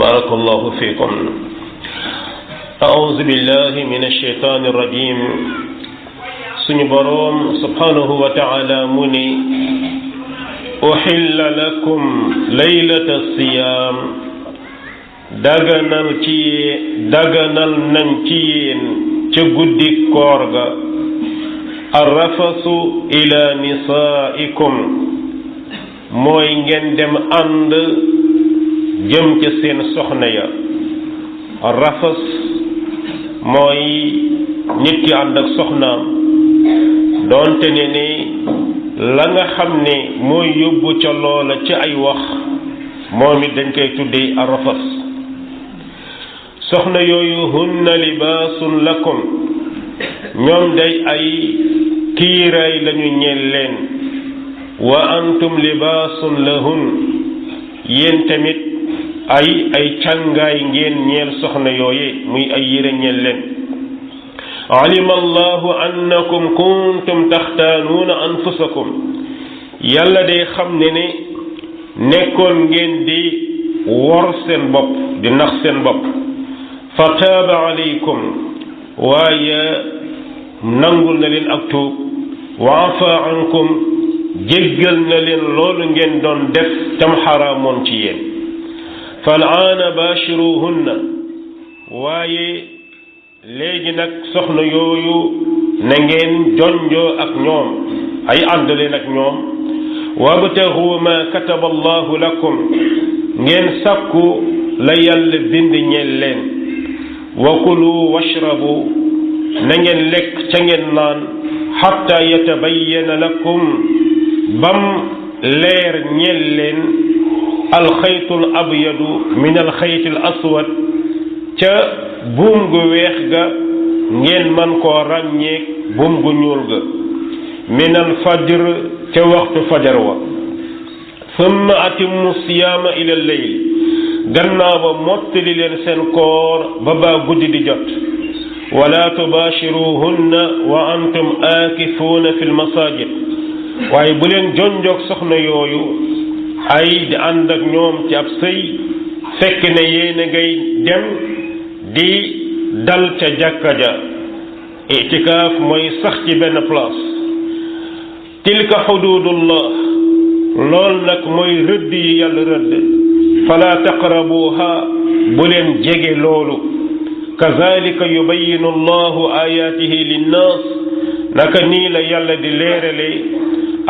بارك الله فيكم. أعوذ بالله من الشيطان الرجيم. suñu boroom subhanahu wa ta'ala mu ni uhilla lakum laylata siyam daganal nañ ci yéen ca guddi koor ga arrafasu ila nisaikum mooy ngeen dem ànd jëm ca seen soxna ya. arrafas mooy nit ki ànd ak soxnaam doonte ne ni la nga xam ne mooy yóbbu ca loola ci ay wax moom it dañ koy tuddee arrafas. soxna yooyu hunna libaasun lakum ñoom day ay kiiraay lañu ñeel leen wa antum libaasun lahun yéen tamit ay càngaay ngeen ñeel soxna yooye muy ay yére ñeel leen. alima allahu annakum kuntum taxtaanuuna anfusakum yàlla day xam ne nekkoon ngeen di wor seen bopp di nax seen bopp fa taaba alaykum waaye nangul na leen ak tuub wa afa ankum jéggal na leen loolu ngeen doon def tam xaraamoon ci yéen fal aana baashiruhunna waaye léegi nag soxna yooyu na ngeen jonjoo ak ñoom ay ànd leen ak ñoom wabtahu ma kataba allahu lakum ngeen sàkku la yàlla bind ñeel leen wa kulu washrabu na ngeen lekk ca ngeen naan xatta yatabayyana lakum bam leer ñeel leen alxaytul abyadu min alxaytil aswad ca buum gu weex ga ngeen man koo ràññeek buum gu ñuul ga min al fajr ca waxtu fajar wa summa atimmu siyaama ila layl gannaaw ba mottali leen seen koor ba baa guddi di jot wala tubaashiruhunna wa antum aakifuuna fi lmasajid waaye bu leen jonjoog soxna yooyu ay di ànd ak ñoom ci ab sëy fekk ne yéen a ngay dem di dal ca jàkka ja. itikaaf mooy sax ci benn place. tilka xududullah lool nag mooy rëdd yi yàlla rëdd fala taqrabuha bu leen jege loolu kazalika yubayinu allahu ayatihi linnas naka nii la yàlla di leerale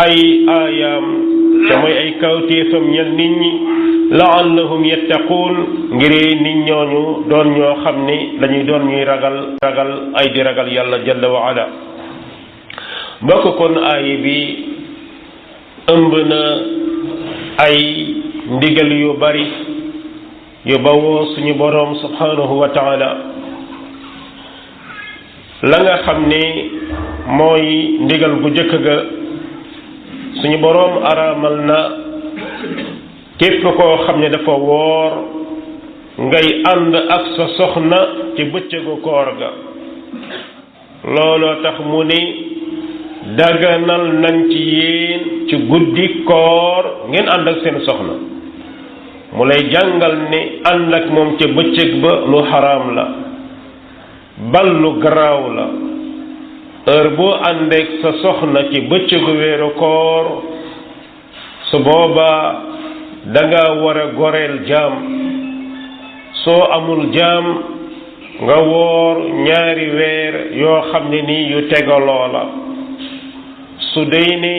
ay aayaam te mooy ay kawtéefam ñel nit ñi laallahum yattaquun ngir nit ñooñu doon ñoo xam ni dañuy doon ñuy ragal ay di ragal yàlla jalla wa ala. mbokk kon aaya bi ëmb na ay ndigal yu bari yu bawoo suñu boroom subhanahu wa taala. la nga xam ni mooy ndigal gu jëkk ga suñu boroom araamal na képp koo xam ne dafa woor ngay ànd ak sa soxna ci bëccëgu koor ga. looloo tax mu ni daganal nañ ci yéen ci guddi koor ngeen ànd ak seen soxna. mu lay jàngal ni ànd ak moom ca bëccëg ba lu xaraam la bal lu garaaw la. heure boo àndeek sa soxna ci bëccëgu weeru koor su boobaa danga war a goreel jaam. soo amul jaam nga woor ñaari weer yoo xam ne nii yu tegaloo la. su dee ni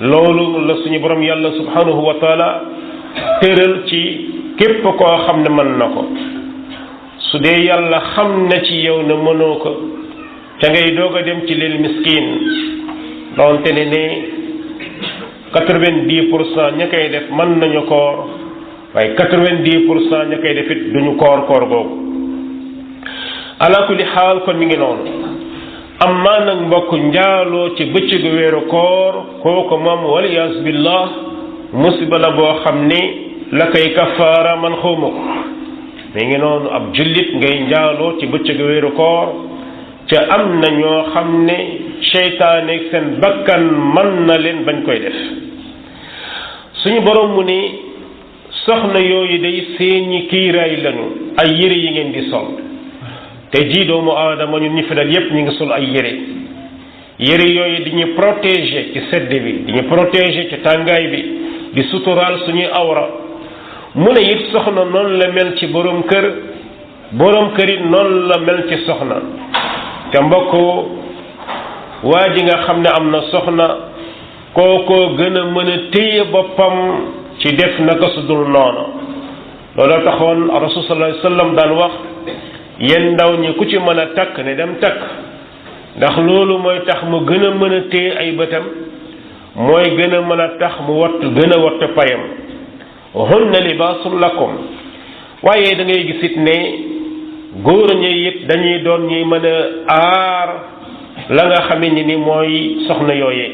loolu la suñu borom yàlla subhanahu wa taala tëral ci képp koo xam ne mën na ko. su dee yàlla xam na ci yow ne mënoo ko te ngay doog a dem ci lil miskin doonte ne 90% ña koy def mën nañu koor waaye 90% ña koy def it duñu koor googu. ala kulli xaal kon mi ngi noonu. amma nag mbokk njaaloo ci bëccëgu weeru koor kooku moom waliyaas billah musiba la boo xam ni la koy kafaara man xawma ko. mi ngi noonu ab jullit ngay njaaloo ci bëccëgu weeru koor ca am na ñoo xam ne seytaane seen bakkan mën na leen bañ koy def. suñu borom mu ni soxna yooyu day seeni kiiraay lañu ay yére yi ngeen di sol te ji doomu aadama ñun ñi fi dal yépp ñu ngi sol ay yére yooyu di ñu protéger ci sedd bi di ñu protéger ci tàngaay bi di suturaal suñuy awra mu ne it soxna noonu la mel ci borom kër it noonu la mel ci soxna te mbokk waa ji nga xam ne am na soxna kookoo gën a mën a téye boppam ci def naka su dul noonu loolu taxoon rasul sallallahu alayhi wasallam daan wax yéen ndaw ñi ku ci mën a takk ne dem takk ndax loolu mooy tax mu gën a mën a téye ay bëtam mooy gën a mën a tax mu gën a wattu payam hunna libaasun lakum waaye da ngay gisit ne góor ñi it dañuy doon ñuy mën a aar la nga xamee ni mooy soxna yooyee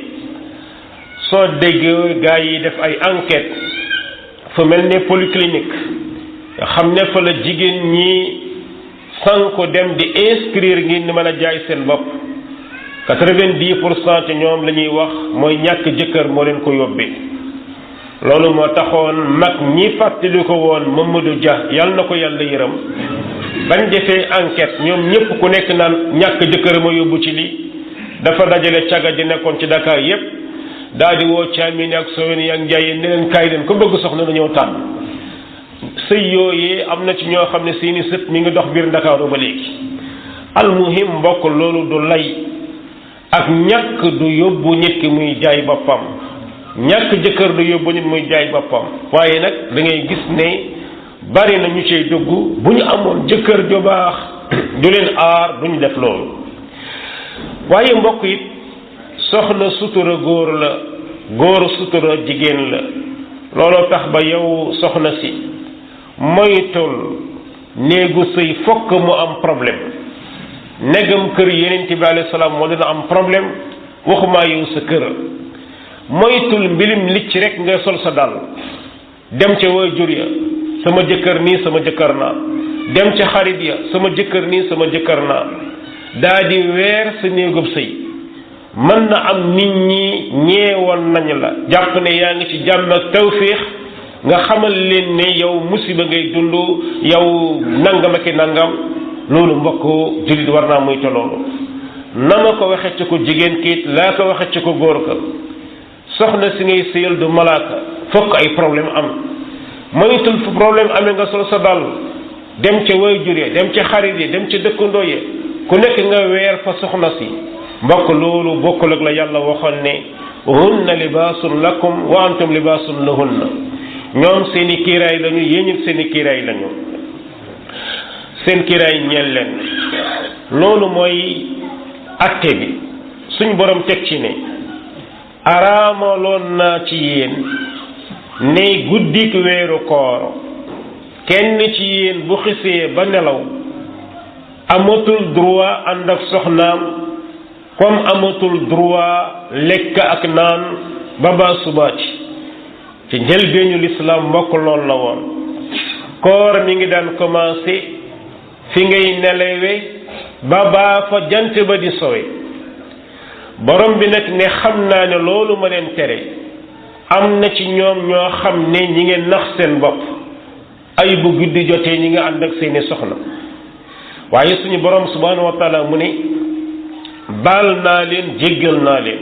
soo dégg gaa yi def ay enquête fu mel ne polyclinique nga xam ne fa la jigéen ñi sanko dem di inscrire ngir ni mën a jaay seen bopp 90% ci ñoom la ñuy wax mooy ñàkk jëkkër moo leen ko yóbbee loolu moo taxoon mag ñi fàttali ko woon Mamadou Dia yàlla na ko yàlla yërëm bañ defee enquête ñoom ñëpp ku nekk naan ñàkk jëkkër ma yóbbu ci lii dafa dajale caga ji nekkoon ci Dakar yépp daal di woo caamini ak soweni ak njaayeen ne leen kaay leen ko bëgg soxna na ñëw tànn sëy yooyee am na ci ñoo xam ne seeni sët mi ngi dox biir Ndakaaru ba léegi almuhim mbokk loolu du lay ak ñàkk du yóbbu nit ki muy jaay boppam ñàkk jëkkër du yóbbu nit muy jaay boppam waaye nag da ngay gis ne bari na ñu cay dugg bu ñu amoon jëkkër ju baax du leen aar duñu def loolu waaye mbokk it soxna sutura góor la góor sutura jigéen la looloo tax ba yow soxna si moytul néegu sëy fokk mu am problème negam kër yeneen bi alayhi salaam moo dina am problème waxumaa yow sa kër moytul mbilim licc rek nga sol sa dal dem ca waajur ya sama jëkkër nii sama jëkkër naa dem ca xarit ya sama jëkkër nii sama jëkkër naa daa di weer sa néegub sëy mën na am nit ñi ñeewoon nañu la jàpp ne yaa ngi ci jàmm ak tawfiix nga xamal leen ne yow musiba ngay dund yow nangam ak nangam loolu mbokk jullit war naa muy te loolu na ma ko waxe ci ko jigéen kiit laa ko waxe ci ko góor ka soxna si ngay sëyal du malaaka fokk ay problème am moytul fu problème amee nga sol sa dal dem ca waajur ya dem ca xarit yi dem ca dëkkandoo ya ku nekk nga weer fa soxna si mbokk loolu bokkul ak la yàlla waxoon ne hunna libaasun lakum wa antum libaasun lahunna ñoom seeni kiiraay lañu yéen it seeni kiiraay lañu seen kiiraay ñeel leen loolu mooy atte bi suñ borom teg ci ne araamaloon naa ci yéen ne guddik weeru koor kenn ci yéen bu xisee ba nelaw amatul droit ànd ak soxnaam comme amatul droit lekk ak naan ba ba subaati ci njëlbeenu lislaam mbokk lool la woon koor mi ngi daan commencé fi ngay nelewe ba baa fa jant ba di sowe borom bi nag ne xam naa ne loolu ma leen tere am na ci ñoom ñoo xam ne ñi ngeen nax seen bopp ay bu guddi jotee ñi nga ànd ak seeni soxna waaye suñu borom subhanahu wa taala mu ne baal naa leen jéggal naa leen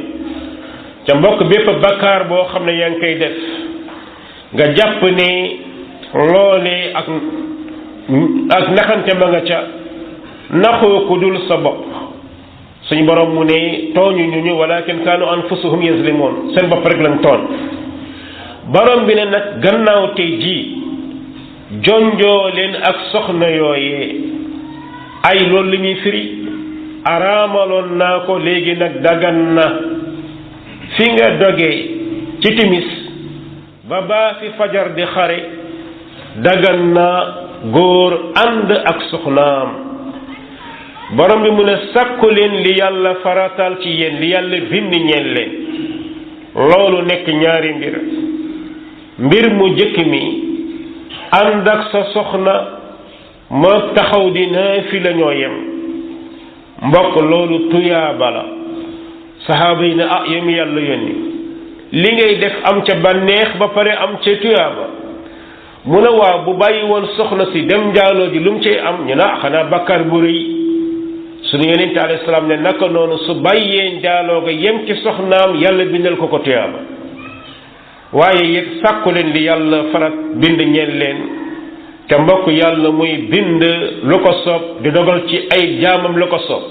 ca mbokk bépp bakkaar boo xam ne yaa ngi koy def nga jàpp ne loolee ak naxante ma nga ca naxoo ku dul sa bopp suñu borom mu ne tooñu ñu walakin kaanu anfusuhum yazlimoon seen bopp rek lañ tooñ borom bi ne nag gannaaw tey jii jonjoo leen ak soxna yooyee ay loolu li ñuy firi araamaloon naa ko léegi nag dagan na fi nga dogee ci timis ba baa fi fajar di xare dagan na góor ànd ak soxnaam borom bi mu ne sàkku leen li yàlla faratal ci yéen li yàlla bind ñeen leen loolu nekk ñaari mbir mu jëkk mi ànd ak sa soxna moo taxaw di naafila ñoo yem mbokk loolu tuyaaba la saxaaba yi ne ah yow mi yàlla yónni li ngay def am ca bànneex ba pare am ca tuyaaba mu ne waaw bu bàyyi woon soxna si dem njaaloo ji lu mu cay am ñu ne xanaa bakkaar bu rëy suñu yonente alayhi salaam ne naka noonu su bàyyee njaaloo ga yem ci soxnaam yàlla bindal ko tuyaaba waaye yëg sàkku leen li yàlla farat bind ñeen leen te mbokk yàlla muy bind lu ko soob di dogal ci ay jaamam lu ko soob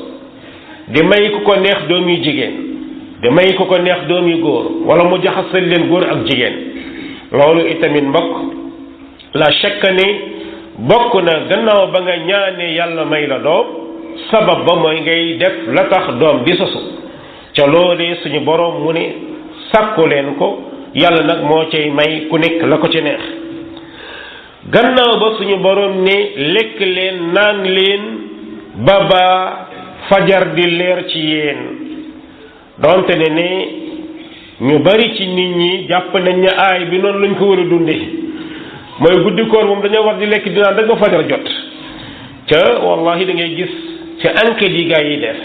di may ku ko neex doom yu jigéen di may ku ko neex doom yu góor wala mu jaxasal leen góor ak jigéen loolu itamit mbokk la shakka ni bokk na gannaaw ba nga ñaane yàlla may la doom sabab ba mooy ngay def la tax doom di sosu ca loolee suñu boroom mu ne sàkku leen ko yàlla nag moo cay may ku nekk la ko ci neex gannaaw ba suñu boroom ne lekk leen naan leen ba fajar di leer ci yéen donte ne ñu bari ci nit ñi jàpp nañ ne aay bi noonu lañ ko war a dundee mooy guddi koor moom dañoo war di lekk di naan da nga fajar jot ca wallahi da ngay gis ci enquête yi gaa yi def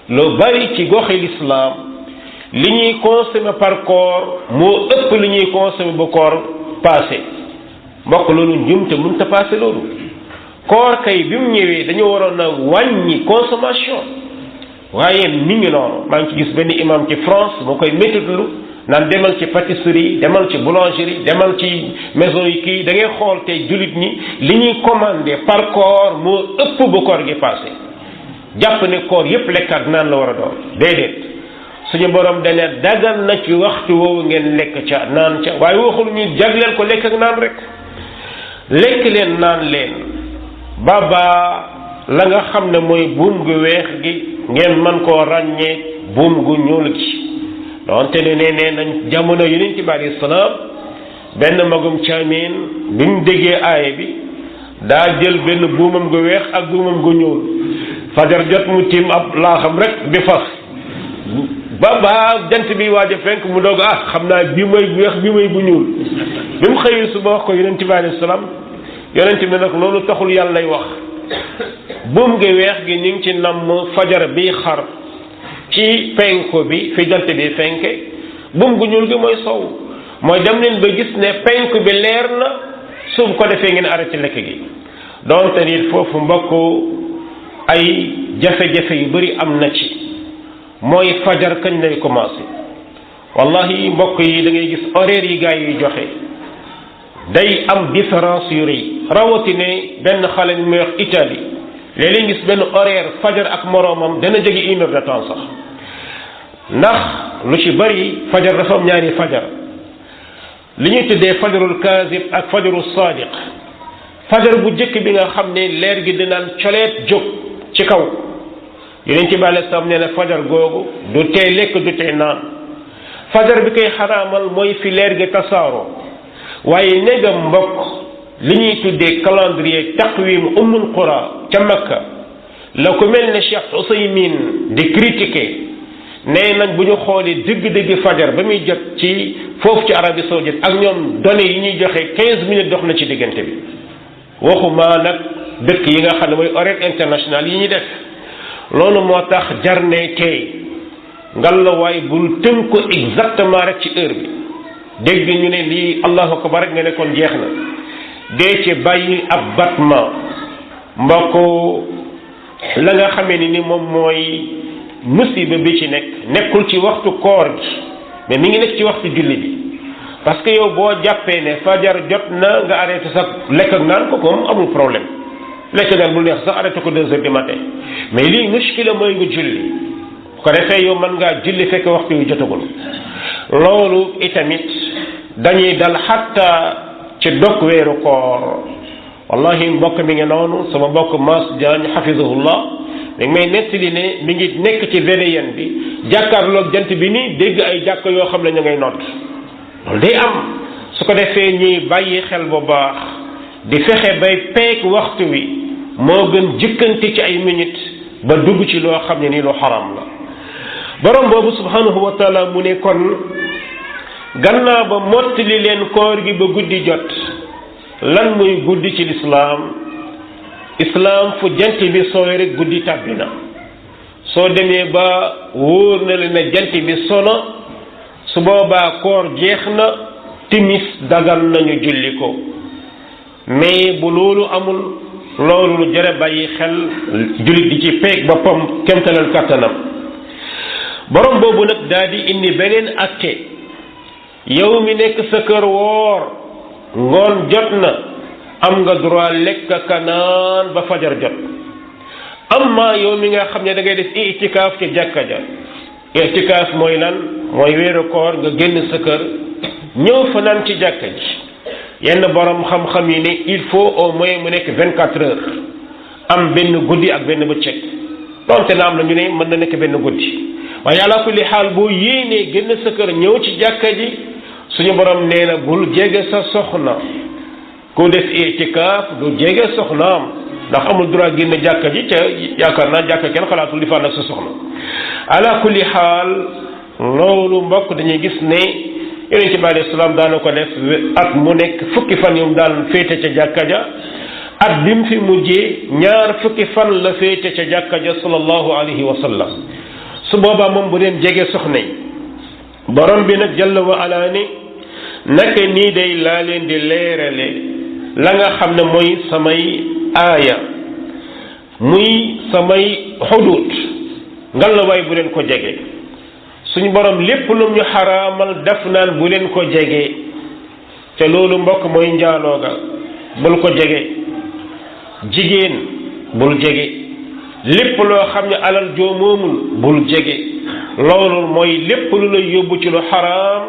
lu bari ci goxi lislaam li ñuy consommer par koor moo ëpp li ñuy consommer ba koor passé mbokk loolu njumte mënta passé loolu koor kay bi mu ñëwee dañoo waroon a wàññi consommation waaye mi ngi noonu maa ngi ci gis benn imam ci France moo koy méttitlu naan demal ci pâtisserie demal ci boulangerie demal ci maison yi kii da ngay xool tey jullit ñi li ñuy commandé par koor moo ëpp ba koor gi passé jàpp ne koor yépp lekk ak naan la war a doon déedéet suñu borom dane dagal na ci waxtu woowu ngeen lekk ca naan ca waaye waxul ñu jagleel ko lekk ak naan rek lekk leen naan leen la nga xam ne mooy buum gu weex gi ngeen man koo ràññee buum gu ñuul gi donte ne nee nañ jamono yonent bi alayhi salaam benn magum caamin bi mu déggee aaye bi daa jël benn buumam gu weex ak buumam gu ñuul fajar jot mu tiim ab laaxam rek di fas jant bi waaj a fenk mu doog xam naa bii mooy bu weex bii mooy bu ñuul bi mu xëyee suba wax ko yonent bi alayhi salaam yonent bi nag loolu taxul yàlla lay wax buum gi weex gi ñu ngi ci namm fajar bi xar ci penku bi fi jant bi fenke buum gu ñuul gi mooy sow mooy dem leen ba gis ne penku bi leer na su ko defee ngeen arrêté lekk gi donte nit foofu mbokk ay jafe-jafe yu bari am na ci mooy fajar kañ lay commencé wallahi mbokk yi da ngay gis horaire yi gaa yi joxe day am différence yu rëy rawatine benn xale ni muy wax Italie léeg-léeg gis benn horaire fajar ak moroomam dana jege 1 heure de temps sax ndax lu ci bari fajar dafa am ñaari fajar li ñuy tuddee fajarul kaazib ak fajarul saadiq fajar bu jëkk bi nga xam ne leer gi dinaan coleet jóg ci kaw yonent bi alayhi salaam nee na fajar googu du tey lekk du tey naan fajar bi koy xaraamal mooy fi leer gi tasaaroo waaye néegam mbokk li ñuy tuddee calendrier taqwim ummul qura ca Makka la ko mel ne Cheikh Ousaymin di critiquer nee nañ bu ñu xoolee dëgg-dëgg fajar ba muy jot ci foofu ci Arabie Saoudite ak ñoom données yi ñuy joxe 15 minutes dox na ci diggante bi waxuma nag dëkk yi nga xam ne mooy horaire international yi ñuy def loolu moo tax jar ne tey ngallaawaay bul tënk ko exactement rek ci heure bi dégg ñu ne lii allahu akbar rek nga ne kon jeex na dee ci bàyyi ab battement mbokk la nga xamee ni moom mooy musiba bi ci nekkul ci waxtu koor gi mais mi ngi nekk ci waxtu julli bi parce que yow boo jàppee ne fajar jot na nga arrêté sax lekk ak naan ko moom amul problème lekk naan bu neex sax arrêté ko 2 heures du matin mais lii muskila mooy nga julli bu ko defee yow mën ngaa julli fekk waxtu yu jotagul loolu itamit dañuy dal xatta ci dog weeru koor wallahi mbokk mi ngi noonu sama mbokk Mass Diagne xafizahullah mi ngi may nettali ne mi ngi nekk ci VDN bi jàkkaarloog jant bi nii dégg ay jàkk yoo xam ne ñu ngay nodd loolu day am su ko defee ñuy bàyyi xel bu baax di fexe bay peek waxtu wi moo gën jëkkante ci ay minutes ba dugg ci loo xam ne nii lu xaram la borom boobu subhanahu wa taala mu ne kon gannaaw ba mottali leen koor gi ba guddi jot lan muy guddi ci lislaam fu jant bi sooy rek guddi tàbbi na soo demee ba wóor na leen ne jant bi sono su boobaa koor jeex na timis dagal nañu julli ko mais bu loolu amul loolu lu jëre bàyyi xel jullit di ci peeg boppam kemtalal kàttanam. borom boobu nag daal di indi beneen atte yow mi nekk sa kër woor ngoon jot na am nga droit lekk ka naan ba fajar jot. amma yow mi nga xam ne da ngay def itikaaf ci jàkka ja itikaaf mooy lan mooy weeru koor nga génn sa kër ñëw fanaan ci jàkka ji yenn borom xam-xam yi ne il faut au moins mu nekk 24 heures am benn guddi ak benn bëccëg donte na am na ñu ne mën na nekk benn guddi waaye ala kulli xaal boo yéenee génn sa kër ñëw ci jàkka ji suñu borom nee na bul jege sa soxna ku def itikaaf du jege soxnaam ndax amul droit génn jàkka ji te yaakaar naa jàkka kenn xalaatul di fànn ak sa soxna ala kulli xaal loolu mbokk dañuy gis ne yonent bi alayhi salaam daana ko def at mu nekk fukki fan yum daan féete ca jàkka ja at bi mu fi mujjee ñaar fukki fan la féete ca jàkka ja sallallahu alayhi wa sallam su boobaa moom bu leen jege soxna yi borom bi nag jalla wa ala ni naka nii day laa leen di leerale la nga xam ne mooy samay aaya muy samay xuduut ngal la waay bu leen ko jege suñu borom lépp lu ñu xaraamal def naan bu leen ko jege te loolu mbokk mooy njaalooga bul ko jege jigéen bul jege lépp loo xam ne alal joo moomul bul jege loolu mooy lépp lu lay yóbbu ci lu xaraam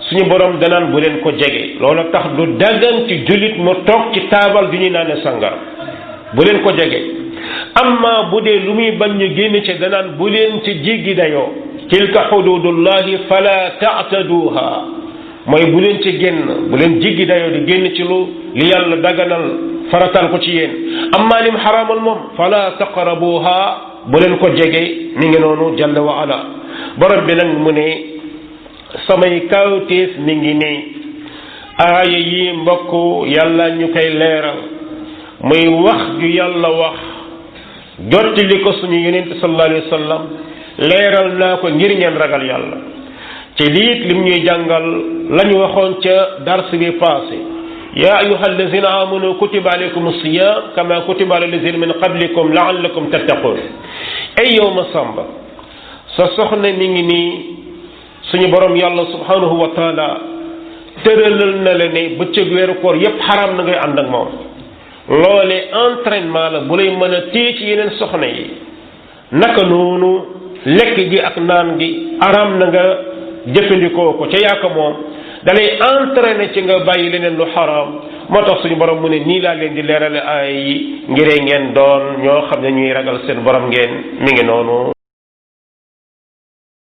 suñu borom danaan bu leen ko jege loolu tax du daggan ci jullit mu toog ci taabal du ñuy naane sangar bu leen ko jege amma bu dee lu muy bañ ñu génn ci danaan bu leen ci jéggi dayoo tilka xududullahi fala taataduha mooy bu leen ci génn bu leen jéggi dayoo di génn ci lu li yàlla daganal faratal ko ci yéen amma lim xaraamal moom fala taqrabuha bu leen ko jege mi ngi noonu jalla wa ala borom bi nag mu ne samay kawteef mi ngi ne aaya yi mbokk yàlla ñu koy leeral muy wax ju yàlla wax jottali ko suñu yonent sallallahu alayhi wa sallam leeral naa ko ngir ngeen ragal yàlla te liit lim ñuy jàngal la ñu waxoon ca dars bi passé yaa ayuha allazina amanu kutiba alaykum siyam kama kutiba ala allazina min qablikum laallakum tattaqun ay yow ma sàmba sa soxna mi ngi nii suñu borom yàlla subhanahu wa taala tëralal na la ne bëccëg weeru koor yépp xaraam na ngay ànd ak moom loole entraînement la bu lay mën a téye ci yeneen soxna yi naka noonu lekk gi ak naan gi araam na nga jëfandikoo ko ca yaaka moom dalay entraîné ci nga bàyyi leneen lu xaraam moo tax suñu borom mu ne nii laa leen di leerale ay yi ngiree ngeen doon ñoo xam ne ñuy ragal seen borom ngeen mi ngi noonu